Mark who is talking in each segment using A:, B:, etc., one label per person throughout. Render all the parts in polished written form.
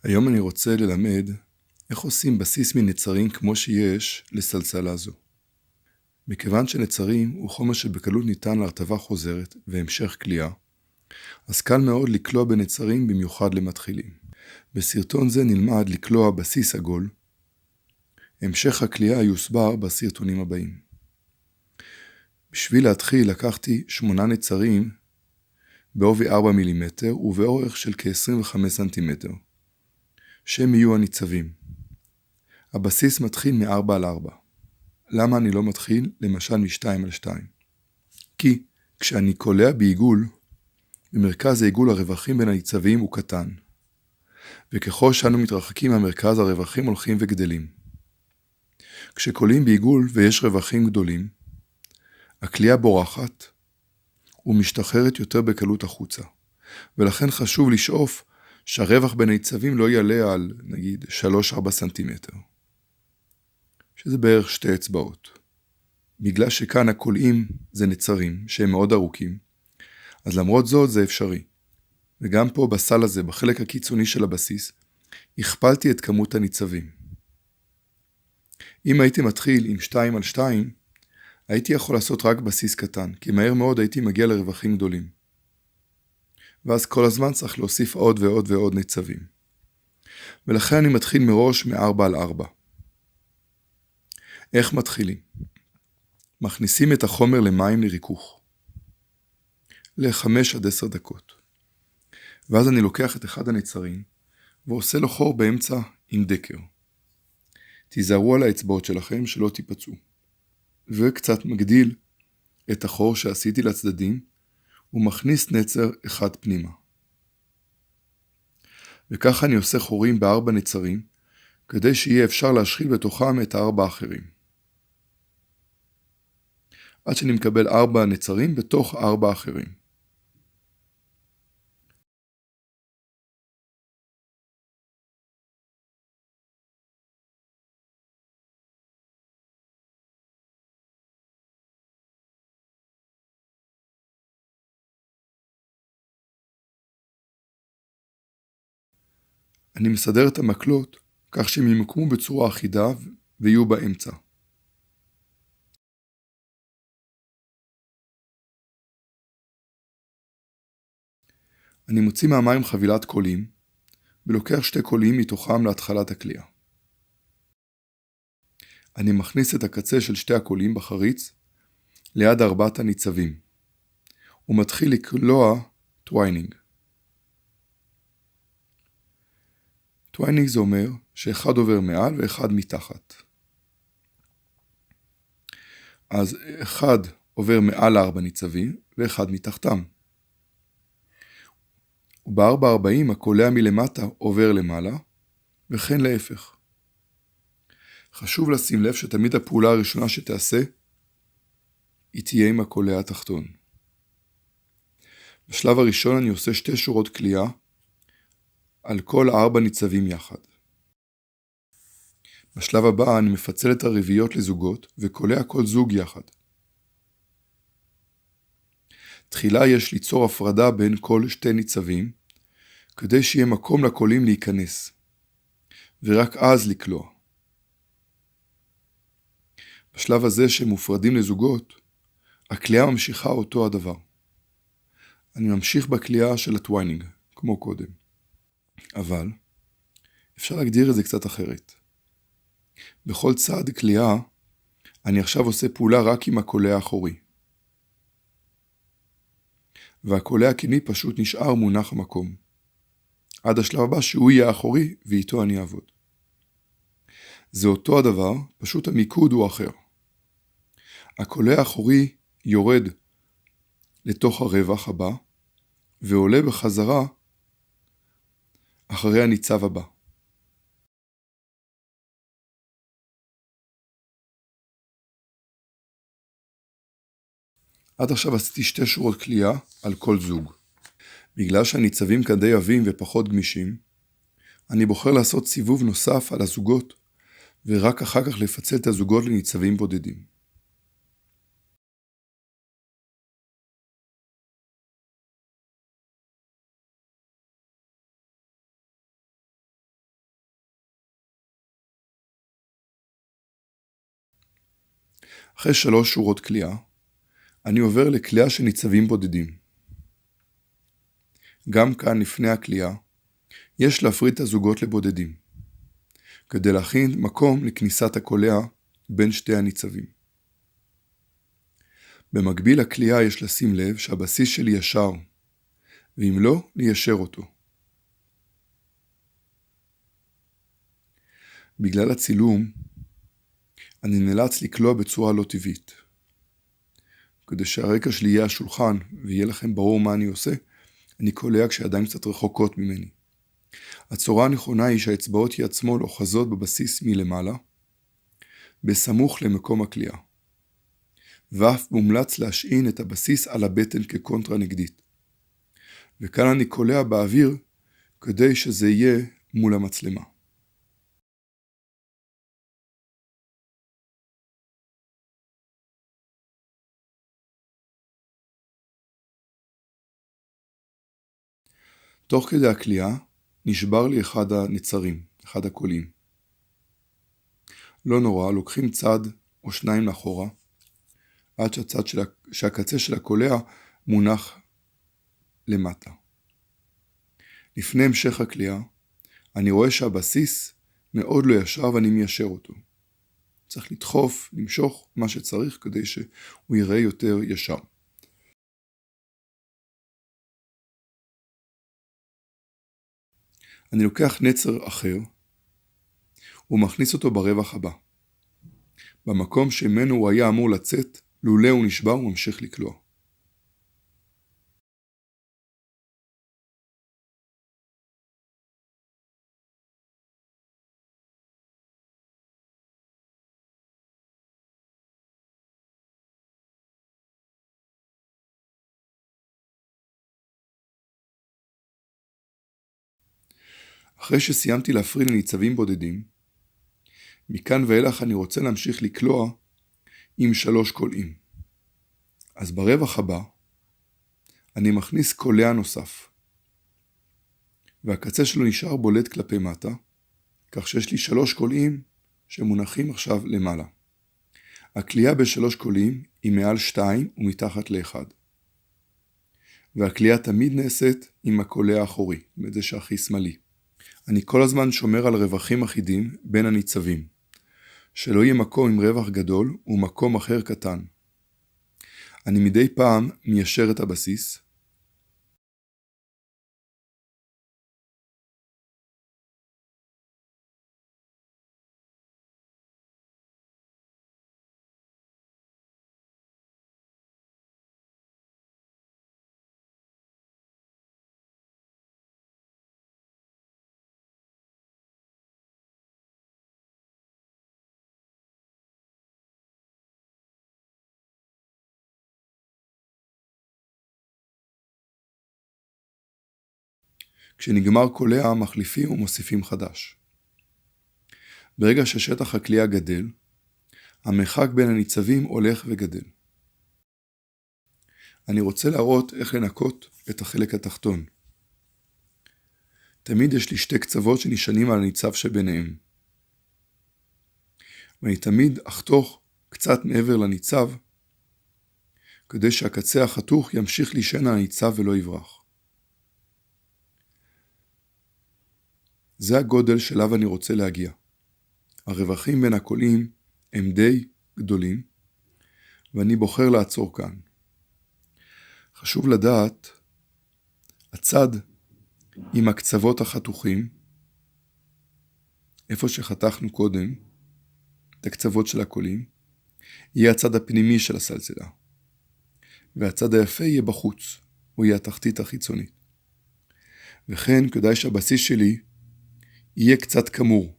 A: היום אני רוצה ללמד איך עושים בסיס מנצרים כמו שיש לסלסלה זו. מכיוון שנצרים הוא חומר שבקלות ניתן להרטבה חוזרת והמשך כליאה, אז קל מאוד לקלוע בנצרים במיוחד למתחילים. בסרטון זה נלמד לקלוע בסיס עגול. המשך הכליאה יוסבר בסרטונים הבאים. בשביל להתחיל לקחתי 8 נצרים בעובי 4 מילימטר ובאורך של כ-25 סנטימטר. שהם יהיו הניצבים. הבסיס מתחיל מ-4 על 4. למה אני לא מתחיל למשל מ-2 על 2? כי כשאני קולע בעיגול, במרכז העיגול הרווחים בין הניצבים הוא קטן. וככל שאנו מתרחקים מהמרכז הרווחים הולכים וגדלים. כשקולעים בעיגול ויש רווחים גדולים, הכלייה בורחת ומשתחררת יותר בקלות החוצה. ולכן חשוב לשאוף שהרווח בין הניצבים לא יעלה על נגיד 3-4 סנטימטר. שזה בערך 2 אצבעות. בגלל שכאן הקולעים זה נצרים שהם מאוד ארוכים, אז למרות זאת זה אפשרי. וגם פה בסל הזה, בחלק הקיצוני של הבסיס, הכפלתי את כמות הניצבים. אם הייתי מתחיל עם 2 על 2, הייתי יכול לעשות רק בסיס קטן, כי מהר מאוד הייתי מגיע לרווחים גדולים. ואז כל הזמן צריך להוסיף עוד ועוד ועוד ניצבים. ולכן אני מתחיל מראש מ-4 על 4. איך מתחילים? מכניסים את החומר למים לריכוך. ל-5 עד 10 דקות. ואז אני לוקח את אחד הנצרים ועושה לו חור באמצע עם דקר. תיזהרו על האצבעות שלכם שלא תיפצעו. וקצת מגדיל את החור שעשיתי לצדדים ומכניס נצר אחד פנימה. וככה אני עושה חורים ב4 נצרים כדי שיהיה אפשר להשחיל בתוכם את 4 האחרים. עד שאני מקבל 4 נצרים בתוך 4 אחרים. אני מסדר את המקלות כך שהם ימוקמו בצורה אחידה ויהיו באמצע. אני מוציא מהמים חבילת קולים ולוקח 2 קולים מתוכם להתחלת הקליעה. אני מכניס את הקצה של 2 הקולים בחריץ ליד 4 הניצבים ומתחיל לקלוע טוויינינג. טוויינינג זה אומר שאחד עובר מעל ואחד מתחת. אז אחד עובר מעל 4 ניצבים ואחד מתחתם. וב-440 הקולע מלמטה עובר למעלה וכן להפך. חשוב לשים לב שתמיד הפעולה הראשונה שתעשה היא תהיה עם הקולע התחתון. בשלב הראשון אני עושה 2 שורות קליעה על כל 4 ניצבים יחד. בשלב הבא אני מפצל את הרביעיות לזוגות וקולע כל זוג יחד. תחילה יש ליצור הפרדה בין כל 2 ניצבים כדי שיהיה מקום לקולים להיכנס, ורק אז לקלוע. בשלב הזה שהם מופרדים לזוגות, הקליעה ממשיכה אותו הדבר. אני ממשיך בקליעה של הטוויינינג, כמו קודם. אבל אפשר להגדיר את זה קצת אחרת. בכל צעד קליעה, אני עכשיו עושה פעולה רק עם הקולע האחורי. והקולע הקדמי פשוט נשאר מונח המקום. עד השלב הבא שהוא יהיה האחורי ואיתו אני אעבוד. זה אותו הדבר, פשוט המיקוד הוא אחר. הקולע האחורי יורד לתוך הרווח הבא ועולה בחזרה אחרי הניצב הבא. עד עכשיו עשיתי 2 שורות קליעה על כל זוג. בגלל שהניצבים כאן די עבים ופחות גמישים, אני בוחר לעשות סיבוב נוסף על הזוגות ורק אחר כך לפצל את הזוגות לניצבים בודדים. אחרי 3 שורות קליעה, אני עובר לקליעה של ניצבים בודדים. גם כאן לפני הקליעה, יש להפריד את הזוגות לבודדים, כדי להכין מקום לכניסת הקולע בין שתי הניצבים. במקביל לקליעה יש לשים לב שהבסיס שלי ישר, ואם לא, ליישר אותו. בגלל הצילום, אני נאלץ לקלוע בצורה לא טבעית. כדי שהרקע שלי יהיה השולחן ויהיה לכם ברור מה אני עושה, אני קולע כשהידיים קצת רחוקות ממני. הצורה הנכונה היא שהאצבעות יעצמו אוחזות בבסיס מלמעלה, בסמוך למקום הקליעה. ואף מומלץ להשעין את הבסיס על הבטן כקונטרה נגדית. וכאן אני קולע באוויר כדי שזה יהיה מול המצלמה. תוך כדי הקליעה נשבר לי אחד הנצרים, אחד הקולים. לא נורא, לוקחים צד או שניים לאחורה, עד שהקצה של הקולע מונח למטה. לפני המשך הקליעה, אני רואה שהבסיס מאוד לא ישר ואני מיישר אותו. צריך לדחוף, למשוך מה שצריך כדי שהוא ייראה יותר ישר. אני לוקח נצר אחר ומכניס אותו ברווח הבא. במקום שממנו הוא היה אמור לצאת, לולא הוא נשבר וממשיך לקלוע. אחרי שסיימתי להפריד לניצבים בודדים, מכאן ואילך אני רוצה להמשיך לקלוע עם 3 קולעים. אז ברווח הבא אני מכניס קולע נוסף, והקצה שלו נשאר בולט כלפי מטה, כך שיש לי 3 קולעים שמונחים עכשיו למעלה. הקליעה ב3 קולעים היא מעל 2 ומתחת ל1. והקליעה תמיד נעשית עם הקולע האחורי, זה שהכי שמאלי. אני כל הזמן שומר על רווחים אחידים בין הניצבים, שלא יהיה מקום עם רווח גדול ומקום אחר קטן. אני מדי פעם מיישר את הבסיס, כשנגמר קולע מחליפים ומוסיפים חדש. ברגע ששטח הקליעה גדל, המרחק בין הניצבים הולך וגדל. אני רוצה להראות איך לנקות את החלק התחתון. תמיד יש לי 2 קצוות שנשענים על הניצב שביניהם. ואני תמיד אחתוך קצת מעבר לניצב, כדי שהקצה החתוך ימשיך להישען על הניצב ולא יברח. זה הגודל שלו אני רוצה להגיע. הרווחים בין הקולעים הם די גדולים, ואני בוחר לעצור כאן. חשוב לדעת, הצד עם הקצוות החתוכים, איפה שחתכנו קודם, את הקצוות של הקולעים, יהיה הצד הפנימי של הסלסלה, והצד היפה יהיה בחוץ, הוא יהיה התחתית החיצונית. וכן כדאי שהבסיס שלי יהיה קצת כמור.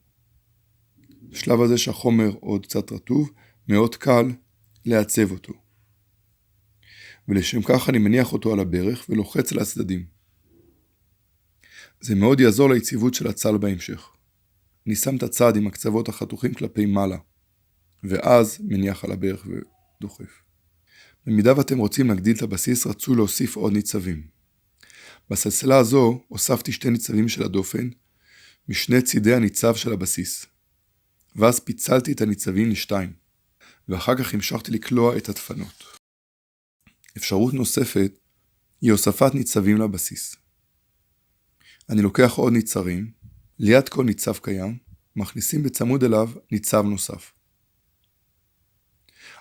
A: בשלב הזה שהחומר עוד קצת רטוב, מאוד קל לעצב אותו. ולשם כך אני מניח אותו על הברך ולוחץ על הצדדים. זה מאוד יעזור ליציבות של הצל בהמשך. אני שם את הצד עם הקצוות החתוכים כלפי מעלה, ואז מניח על הברך ודוחף. במידה ואתם רוצים להגדיל את הבסיס, רצוי להוסיף עוד ניצבים. בסלסלה הזו הוספתי 2 ניצבים של הדופן, משני צידי הניצב של הבסיס, ואז פיצלתי את הניצבים ל2, ואחר כך המשכתי לקלוע את הדפנות. אפשרות נוספת היא הוספת ניצבים לבסיס. אני לוקח עוד ניצרים, ליד כל ניצב קיים, מכניסים בצמוד אליו ניצב נוסף.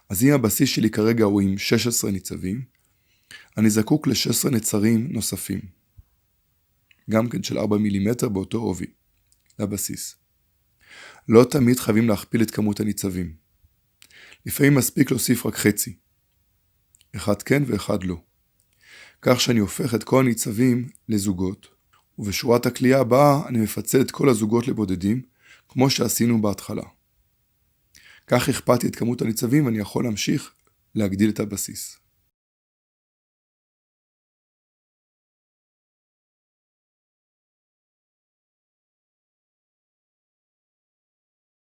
A: אז אם הבסיס שלי כרגע הוא עם 16 ניצבים, אני זקוק ל-16 נצרים נוספים. גם כן של 4 מילימטר באותו עובי, לבסיס. לא תמיד חייבים להכפיל את כמות הניצבים. לפעמים מספיק להוסיף רק חצי. אחד כן ואחד לא. כך שאני הופך את כל הניצבים לזוגות, ובשורת הקליעה הבאה אני מפצל את כל הזוגות לבודדים, כמו שעשינו בהתחלה. כך הכפלתי את כמות הניצבים ואני יכול להמשיך להגדיל את הבסיס.